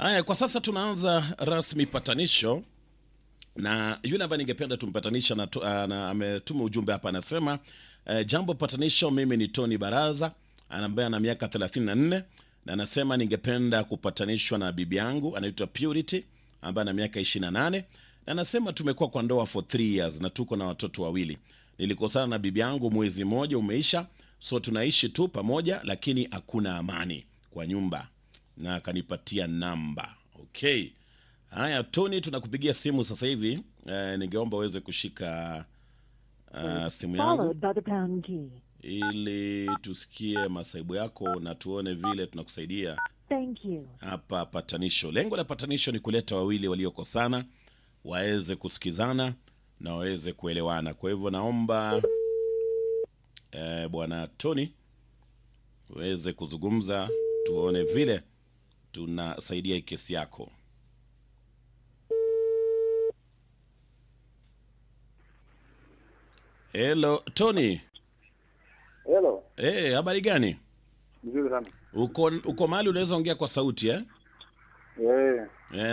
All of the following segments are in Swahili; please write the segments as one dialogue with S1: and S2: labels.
S1: Haya, kwa sasa tunaanza rasmi patanisho, na yule ambaye ningependa tumpatanisha na ametuma ujumbe hapa, anasema jambo patanisho, mimi ni Tony Baraza ambaye ana miaka 34 na anasema ningependa kupatanishwa na bibi yangu anaitwa Purity ambaye ana miaka 28 na anasema tumekuwa kwa ndoa for 3 years na tuko na watoto wawili. Nilikosana na bibi yangu mwezi mmoja umeisha, so tunaishi tu pamoja lakini hakuna amani kwa nyumba, na akanipatia namba. Okay. Haya Tony, tunakupigia simu sasa hivi. Ningeomba uweze kushika simu yangu ili tusikie masaibu yako na tuone vile tunakusaidia.
S2: Thank you.
S1: Hapa patanisho. Lengo la patanisho ni kuleta wawili waliokosana waweze kusikizana na waweze kuelewana. Kwa hivyo naomba bwana Tony uweze kuzungumza tuone vile tunasaidia kesi yako. Hello Tony.
S3: Hello.
S1: Habari gani?
S3: Mzuri sana.
S1: Uko mahali unaweza ongea kwa sauti eh?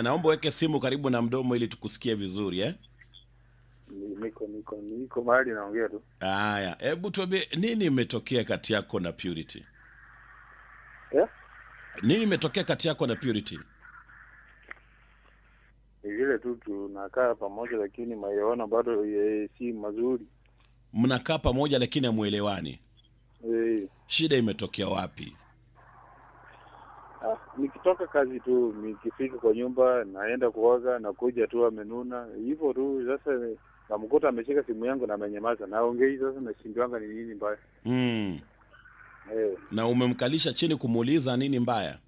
S1: Naomba weke simu karibu na mdomo ili tukusikie vizuri eh?
S3: Niko mahali naongea tu.
S1: Haya, hebu tuambie nini imetokea kati yako na Purity? Nini imetokea kati yako na Purity?
S3: Ni vile tu tunakaa pamoja lakini maelewano bado si mazuri.
S1: Mnakaa pamoja lakini hamuelewani. Shida imetokea wapi?
S3: Nikitoka kazi tu, nikifika kwa nyumba naenda kuoga na kuja tu amenuna. Hivyo tu sasa namkuta ameshika simu yangu na amenyamaza. Naongea sasa nashindwanga ni nini mbaya.
S1: Na umemkalisha chini kumuuliza nini mbaya?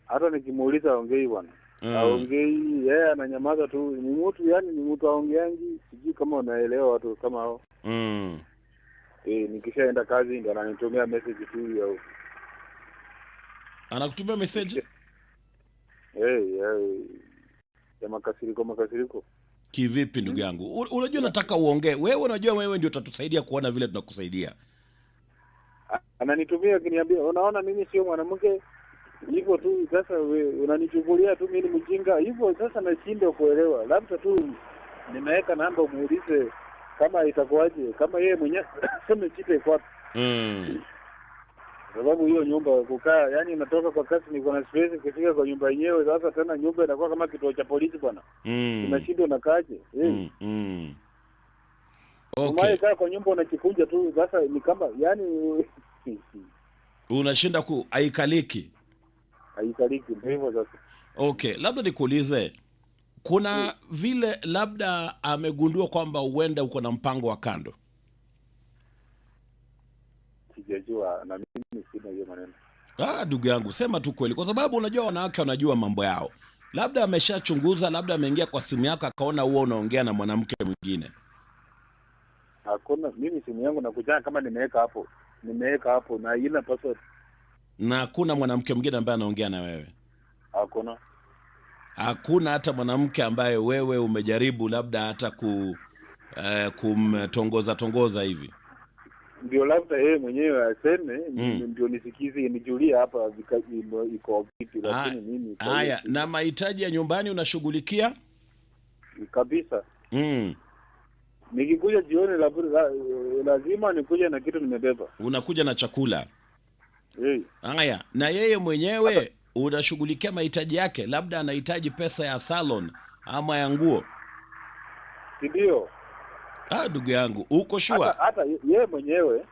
S3: Hata nikimuuliza aongei bwana. Aongei, yeye ananyamaza tu. Ni mtu yani ni mtu aongeangi, sijui kama unaelewa watu kama hao. Nikishaenda kazi ndio ananitumia message tu yao.
S1: Anakutumia message?
S3: Ya makasiriko.
S1: Kivipi ndugu yangu? Unajua nataka uongee. Wewe unajua wewe ndio utatusaidia kuona vile tunakusaidia.
S3: Ananitumia akiniambia, unaona mimi sio mwanamke. Hivyo tu sasa unanichukulia tu mimi ni mjinga. Hivyo sasa nashindwa kuelewa. Labda tu nimeweka namba muulize kama itakuwaje, kama yeye mwenyewe sema chite kwa. Sababu hiyo nyumba kukaa, yani natoka kwa kazi niko na stress kufika kwa nyumba yenyewe, sasa tena nyumba inakuwa kama kituo cha polisi bwana. Unashindwa na kaje?
S1: Okay.
S3: Kaa kwa nyumba unachikunja tu, sasa ni kama yani
S1: unashinda haikaliki.
S3: Haikaliki hivyo sasa.
S1: Okay, labda nikuulize, kuna vile labda amegundua kwamba uenda uko na mpango wa kando?
S3: Sijajua na mimi sina hiyo maneno.
S1: Ndugu yangu, sema tu kweli, kwa sababu unajua wanawake wanajua mambo yao. Labda ameshachunguza, labda ameingia kwa simu yako akaona huo unaongea na mwanamke mwingine.
S3: Hakuna, mimi simu yangu nakuja kama nimeweka hapo na ina password.
S1: Na hakuna mwanamke mwingine ambaye anaongea na wewe?
S3: Hakuna.
S1: Hakuna hata mwanamke ambaye wewe umejaribu labda hata kumtongoza hivi?
S3: Ndio labda yeye mwenyewe aseme, ndio nisikize nijulie hapa iko vipi, lakini mimi
S1: haya. Na mahitaji ya nyumbani unashughulikia
S3: kabisa? Nikikuja jioni lazima nikuje na kitu nimebeba.
S1: Unakuja na chakula? Haya, na yeye mwenyewe unashughulikia mahitaji yake? Labda anahitaji pesa ya salon ama ya nguo?
S3: Ndio.
S1: Ndugu yangu, uko sure?
S3: Hata yeye mwenyewe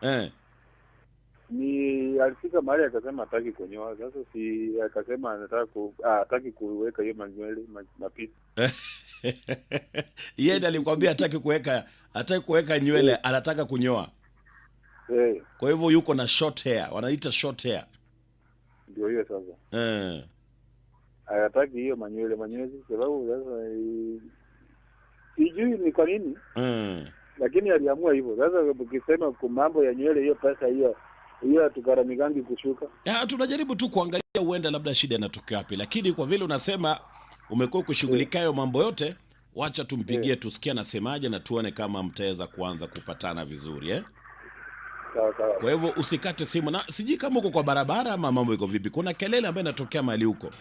S3: ni alifika mahali akasema hataki kunyoa. Sasa si akasema anataka hataki kuweka hiyo manywele mapisi.
S1: Yeye ndiye alikwambia hataki kuweka nywele, anataka kunyoa. Kwa hivyo yuko na short hair, wanaita short hair.
S3: Ndio hiyo sasa. Hataki hiyo manywele sababu sasa sijui ni kwa nini. Lakini aliamua hivyo. Sasa ukisema kwa mambo ya nywele, hiyo pesa hiyo tukaramigangi kushuka.
S1: Tunajaribu tu kuangalia uenda labda shida inatokea wapi, lakini kwa vile unasema umekuwa kushughulika hayo mambo yote, wacha tumpigie tusikie anasemaje na tuone kama mtaweza kuanza kupatana vizuri
S3: Sawa.
S1: Kwa hivyo usikate simu, na sijui kama uko kwa barabara ama mambo iko vipi. Kuna kelele ambayo inatokea mahali huko.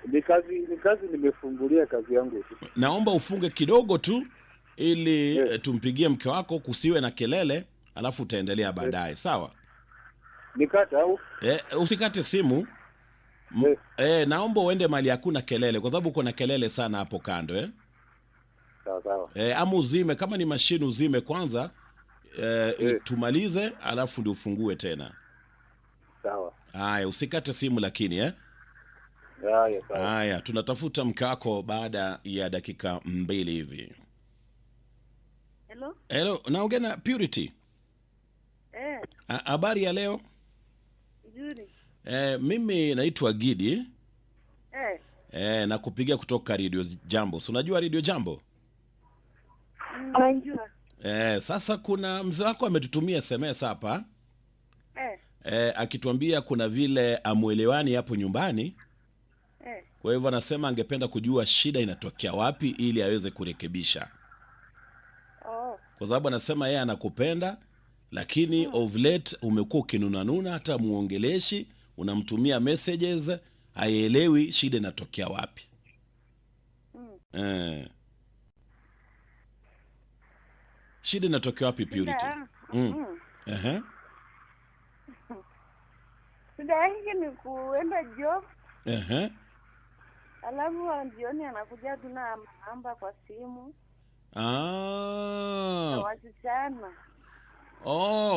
S3: Ni kazi nimefungulia kazi yangu tu.
S1: Naomba ufunge kidogo tu ili tumpigie mke wako, kusiwe na kelele, alafu utaendelea baadaye. Sawa?
S3: Nikate au?
S1: Usikate simu. Naomba uende mahali hakuna kelele, kwa sababu kuna kelele sana hapo kando.
S3: Sawa sawa.
S1: Ama uzime, kama ni mashine uzime kwanza, tumalize alafu ndio ufungue tena.
S3: Sawa.
S1: Haya, usikate simu lakini
S3: Haya, sawa.
S1: Haya, tunatafuta mke wako baada ya dakika 2 hivi. Hello, naongea na Purity. Habari ya leo?
S2: Nzuri.
S1: Mimi naitwa Gidi. Nakupigia kutoka Radio Jambo. Si unajua Radio Jambo?
S2: Najua.
S1: Sasa kuna mzee wako ametutumia SMS hapa. Akituambia kuna vile amuelewani hapo nyumbani. Kwa hivyo anasema angependa kujua shida inatokea wapi ili aweze kurekebisha. Kwa sababu anasema yeye anakupenda, lakini of late umekuwa ukinunanuna, hata muongeleshi, unamtumia messages, haielewi shida inatokea wapi. Shida inatokea wapi Purity?
S2: Shida yake ni kuenda job. Alafu jioni anakuja tuna namba kwa simu. Wasichana.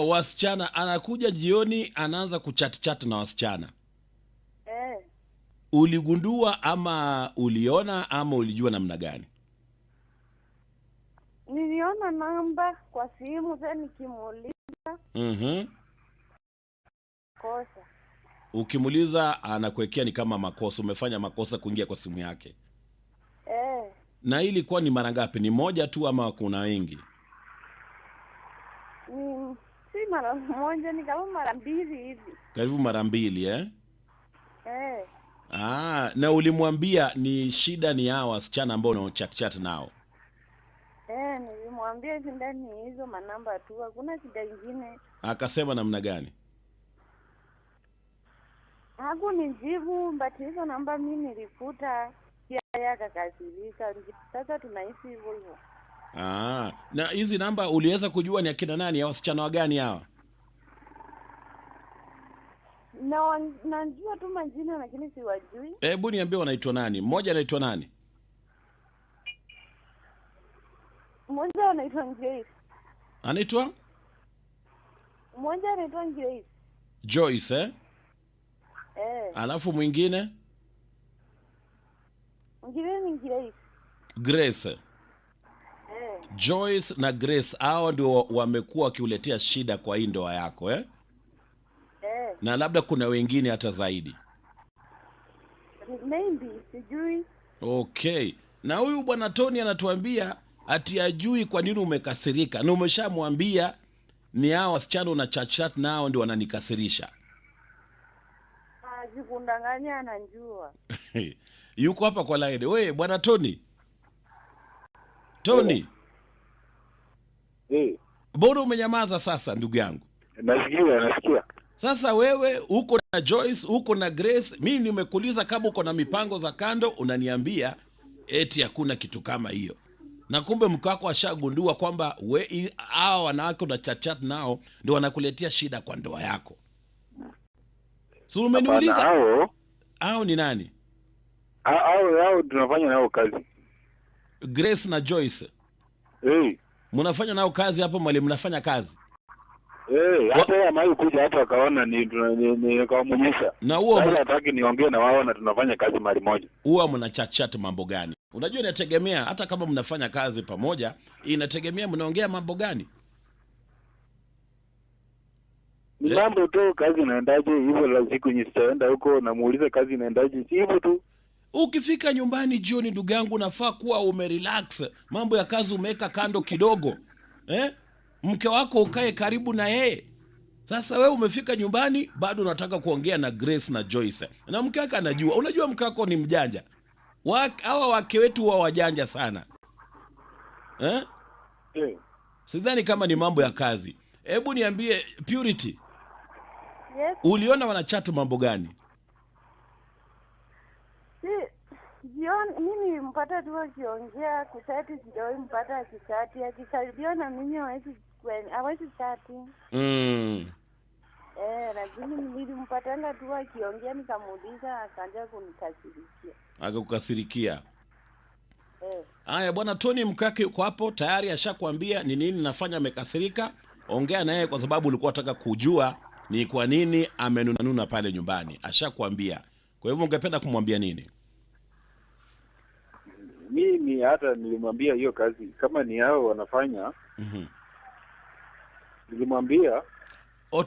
S1: Wasichana anakuja jioni, anaanza kuchat na wasichana. Uligundua ama uliona ama ulijua namna gani?
S2: Niliona namba kwa simu, sasa nikimuuliza. Kosa.
S1: Ukimuuliza anakuwekea ni kama makosa, umefanya makosa kuingia kwa simu yake. Na hii ilikuwa ni mara ngapi? Ni moja tu ama kuna wengi?
S2: Si mara moja, ni kama mara 2 hivi.
S1: Karibu mara 2 na ulimwambia ni shida ni hao wasichana ambao unachat nao?
S2: Nilimwambia shida ni hizo manamba tu, hakuna shida nyingine.
S1: Akasema namna gani?
S2: Hakunijibu, but hizo namba mimi nilifuta, pia akakasirika. Sasa tunaishi hivyo hivyo.
S1: Na hizi namba uliweza kujua ni akina nani, ya wasichana wagani hawa?
S2: Najua tu majina lakini siwajui.
S1: Hebu niambie wanaitwa nani? Mmoja anaitwa nani?
S2: Mmoja anaitwa Grace.
S1: Anaitwa?
S2: Mmoja anaitwa Grace.
S1: Joyce, Alafu mwingine?
S2: Mwingine ni Grace.
S1: Grace. Joyce na Grace, hao ndio wamekuwa wakiuletea shida kwa hii ndoa yako, Na labda kuna wengine hata zaidi.
S2: Maybe, sijui.
S1: Okay. Na huyu bwana Tony anatuambia ati ajui kwa nini umekasirika. Na umeshamwambia ni hao wasichana una chat nao ndio wananikasirisha.
S2: Sikundanganya, anajua.
S1: Yuko hapa kwa line. Wewe bwana Tony. Tony. Mbona umenyamaza sasa ndugu yangu?
S3: Nasikia.
S1: Sasa wewe uko na Joyce, uko na Grace, mimi nimekuuliza kama uko na mipango za kando, unaniambia eti hakuna kitu kama hiyo. Na kumbe mke wako ashagundua kwamba hao wanawake una chat nao ndio wanakuletea shida kwa ndoa yako. So umeniuliza hao ni nani?
S3: Hao tunafanya nao kazi.
S1: Grace na Joyce. Mnafanya nao kazi hapo mwalimu, mnafanya kazi?
S3: Hata yeye amai kuja hapa akaona ni kamuonyesha.
S1: Na huo
S3: hataki niongee na wao na tunafanya kazi mali moja.
S1: Huwa mna chat mambo gani? Unajua inategemea, hata kama mnafanya kazi pamoja, inategemea mnaongea mambo gani?
S3: Ni mambo tu, kazi inaendaje hivyo, la siku nisitaenda huko na muulize kazi inaendaje, hivyo tu.
S1: Ukifika nyumbani jioni ndugu yangu unafaa kuwa umerelax. Mambo ya kazi umeweka kando kidogo. Mke wako ukae karibu na yeye. Sasa wewe umefika nyumbani bado unataka kuongea na Grace na Joyce. Na mke wako anajua. Unajua mke wako ni mjanja. Hawa wake wetu wa wajanja sana. Sidhani kama ni mambo ya kazi. Hebu niambie Purity.
S2: Yes.
S1: Uliona wanachat mambo gani?
S2: Si jioni mimi nilimpata tu akiongea kusati, sijawahi mpata akisati. Akikaribia na mimi hawezi chati. Lakini nilimpatanga tu akiongea, nikamuuliza akaanza kunikasirikia.
S1: Akakukasirikia. Haya bwana Tony, mkake yuko hapo tayari, ashakwambia ni nini nafanya amekasirika. Ongea naye kwa sababu ulikuwa unataka kujua ni kwa nini amenunanuna pale nyumbani. Ashakwambia. Kwa hivyo ungependa kumwambia nini?
S3: Mimi hata nilimwambia hiyo kazi kama ni hao wanafanya. Nilimwambia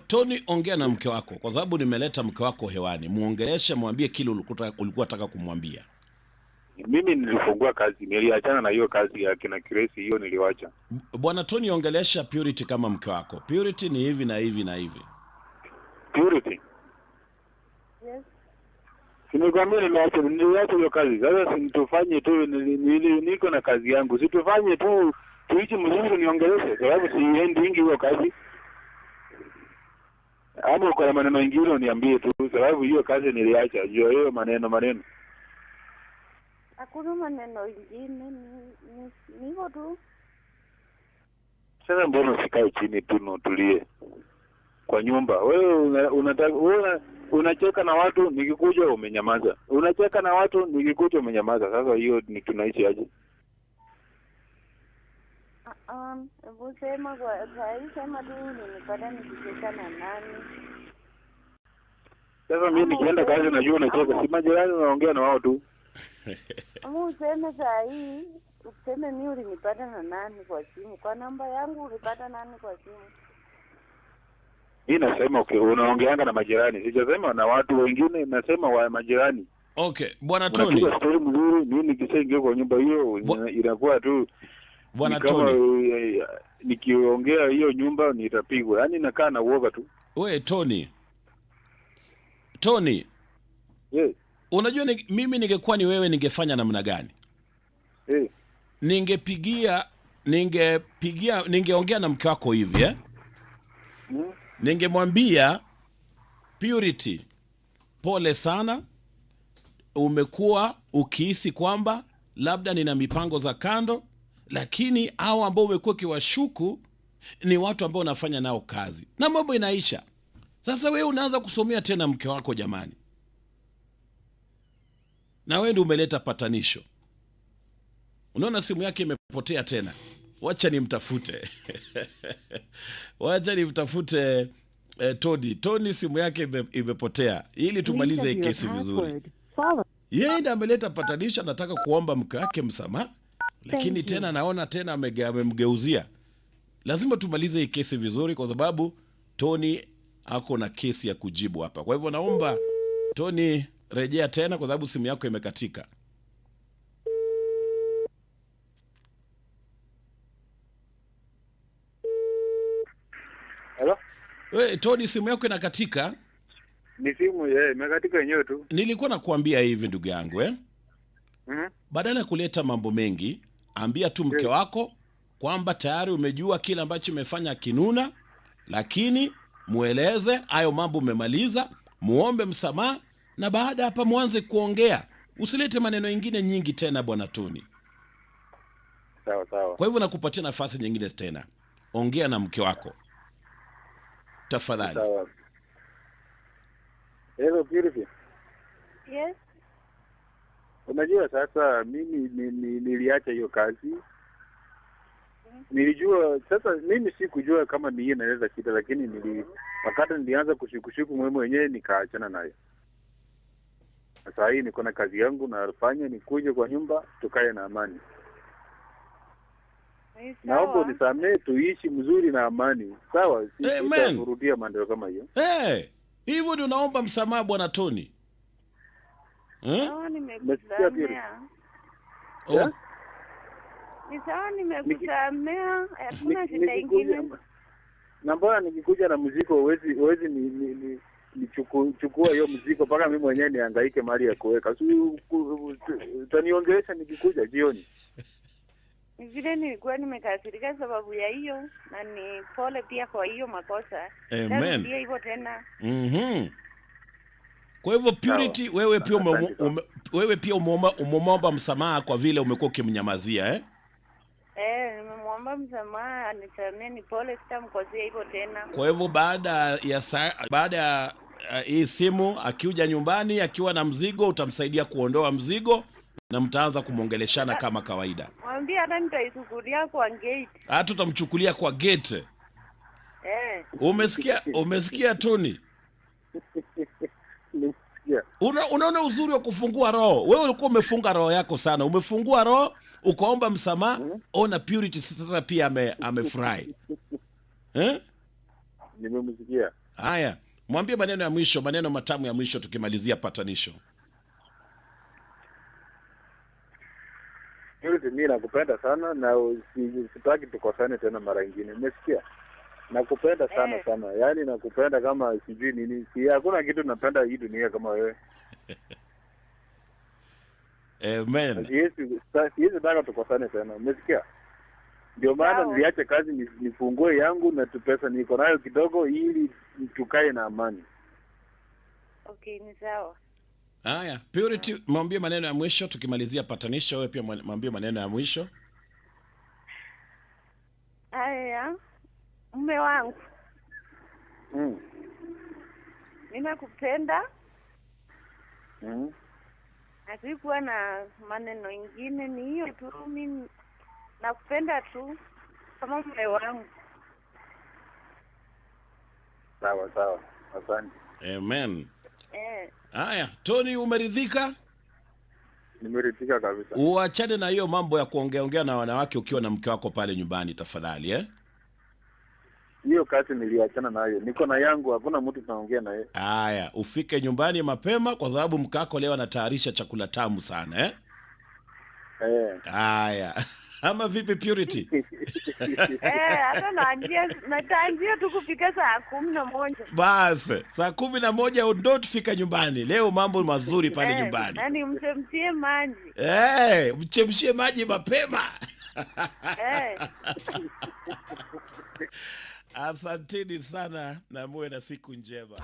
S1: Tony, ongea na mke wako kwa sababu nimeleta mke wako hewani. Muongeleshe, mwambie kile ulikuwa unataka kumwambia.
S3: Mimi nilifungua kazi, niliachana na hiyo kazi ya kina Kiresi, hiyo niliwacha.
S1: Bwana Tony, ongelesha Purity kama mke wako. Purity ni hivi na hivi na hivi.
S3: Purity.
S2: Yes.
S3: Nimekwambia niliacha hiyo kazi. Sasa situfanye tu niko na kazi yangu. Situfanye tu tuichi mzuri niongeleshe sababu siendi hiyo kazi. Ama kwa maneno mengine uniambie tu sababu hiyo kazi niliacha. Hiyo maneno.
S2: Hakuna maneno ingine, ni hivyo tu.
S3: Sasa mbona usikae chini tu na utulie kwa nyumba? Wewe unacheka na watu, nikikuja umenyamaza. Unacheka na watu, nikikuja umenyamaza. Sasa hiyo ni tunaishi aje?
S2: Hebu sema sema tu nimepata nikicheka na nani.
S3: Sasa mimi nikienda kazi najua unacheka, si majirani unaongea na wao tu.
S2: Useme saa hii, useme mimi ulinipata na nani kwa simu? Kwa namba yangu ulipata nani kwa simu?
S3: Mimi nasema unaongeanga na majirani. Sijasema na watu wengine, nasema wa majirani.
S1: Okay, Bwana Tony.
S3: Unapiga story mzuri, mimi nikisaingia kwa nyumba hiyo inakuwa tu
S1: Bwana Tony.
S3: Nikiongea hiyo nyumba nitapigwa. Yaani nakaa na uoga tu.
S1: Wewe Tony.
S3: Yes.
S1: Unajua mimi ningekuwa ni wewe ningefanya namna gani? Ningeongea na mke wako hivi Ningemwambia Purity, pole sana, umekuwa ukihisi kwamba labda nina mipango za kando, lakini hao ambao umekuwa kiwashuku ni watu ambao unafanya nao kazi na mambo inaisha. Sasa wewe unaanza kusomea tena mke wako jamani. Na wewe ndio umeleta patanisho. Unaona simu yake imepotea tena. Wacha nimtafute. Wacha nimtafute Tony simu yake imepotea. Ili tumalize hii kesi vizuri. Yeye ndiye ameleta patanisho, anataka kuomba mke wake msamaha, lakini tena naona tena amemgeuzia. Lazima tumalize hii kesi vizuri kwa sababu Tony ako na kesi ya kujibu hapa. Kwa hivyo naomba Tony rejea tena kwa sababu simu yako imekatika.
S3: Hello?
S1: Tony, simu yako inakatika?
S3: Ni simu imekatika yenyewe tu.
S1: Nilikuwa nakuambia hivi ndugu yangu Badala ya kuleta mambo mengi, ambia tu mke wako kwamba tayari umejua kile ambacho umefanya kinuna, lakini mueleze hayo mambo umemaliza, muombe msamaha, na baada hapa muanze kuongea. Usilete maneno mengine nyingi tena Bwana Tony.
S3: Sawa.
S1: Kwa hivyo nakupatia nafasi nyingine tena. Ongea na mke wako. Tafadhali.
S3: Sawa. Hello Purity.
S2: Yes.
S3: Unajua sasa mimi niliacha hiyo kazi. Nilijua sasa mimi sikujua kama ni yeye anaweza kita, lakini wakati nilianza kushuku mwenyewe nikaachana nayo. Sasa hii niko na kazi yangu na nafanya, nikuje kwa nyumba tukae na amani. Naomba unisamehe, tuishi mzuri na amani. Sawa? Sitarudia mambo kama hiyo.
S1: Hivyo ndio naomba msamaha Bwana Tony.
S2: Nimekusamea. Ni sawa, nimekusamea. Hakuna shida ingine.
S3: Na mbona nikikuja na mzigo huwezi nichukua hiyo mzigo mpaka mimi mwenyewe nihangaike mali ya kuweka. Utaniongelesha nikikuja jioni.
S2: Vile nilikuwa nimekasirika sababu ya hiyo, na ni pole pia kwa hiyo makosa.
S1: Amen.
S2: Ndio hivyo tena.
S1: Kwa hivyo Purity, wewe pia
S3: Asante sana.
S1: wewe pia umeomba msamaha kwa vile umekuwa ukimnyamazia
S2: Nimemwomba msamaha, anisamee, ni pole, sitamkosea hivyo tena.
S1: Kwa hivyo baada ya hii simu akija nyumbani akiwa na mzigo, utamsaidia kuondoa mzigo na mtaanza kumwongeleshana kama kawaida.
S2: Mwambie hata nitaisukulia kwa gate.
S1: Hata utamchukulia kwa gate. Umesikia Tony? Unaona uzuri wa kufungua roho. Wewe ulikuwa umefunga roho yako sana. Umefungua roho, ukaomba msamaha, ona Purity sasa pia amefurahi.
S3: Nimemsikia.
S1: Haya, mwambie maneno ya mwisho, maneno matamu ya mwisho tukimalizia patanisho.
S3: Mimi nakupenda sana na sitaki tukosane tena mara nyingine. Umesikia? Nakupenda sana sana. Yaani nakupenda kama sijui nini. Hakuna kitu napenda hii dunia kama wewe.
S1: Amen.
S3: Siwezi taka tukosane tena. Umesikia? Ndio maana niliacha kazi nifungue yangu na pesa niko nayo kidogo ili tukae na amani.
S2: Okay, ni sawa.
S1: Haya, Purity, mwambie maneno ya mwisho tukimalizia patanisho. Wewe pia mwambie maneno ya mwisho.
S2: Haya, mume wangu. Ninakupenda. Hakikuwa na maneno ingine, ni hiyo tu. Mimi nakupenda tu kama mume wangu.
S3: Sawa sawa. Asante.
S1: Amen. Haya, Tony, umeridhika?
S3: Nimeridhika kabisa.
S1: Uachane na hiyo mambo ya kuongea na wanawake ukiwa na mke wako pale nyumbani tafadhali,
S3: Hiyo kazi niliachana nayo. Niko na yangu, hakuna mtu tunaongea naye.
S1: Haya, ufike nyumbani mapema kwa sababu mkako leo anatayarisha chakula tamu sana, Haya. Ama vipi Purity?
S2: Hata natangia tu kufika saa 11.
S1: Basi, saa 11 ndio tufika nyumbani. Leo mambo mazuri pale nyumbani.
S2: Yaani mchemshie maji.
S1: Mchemshie maji mapema. Asanteni sana na muwe na siku njema.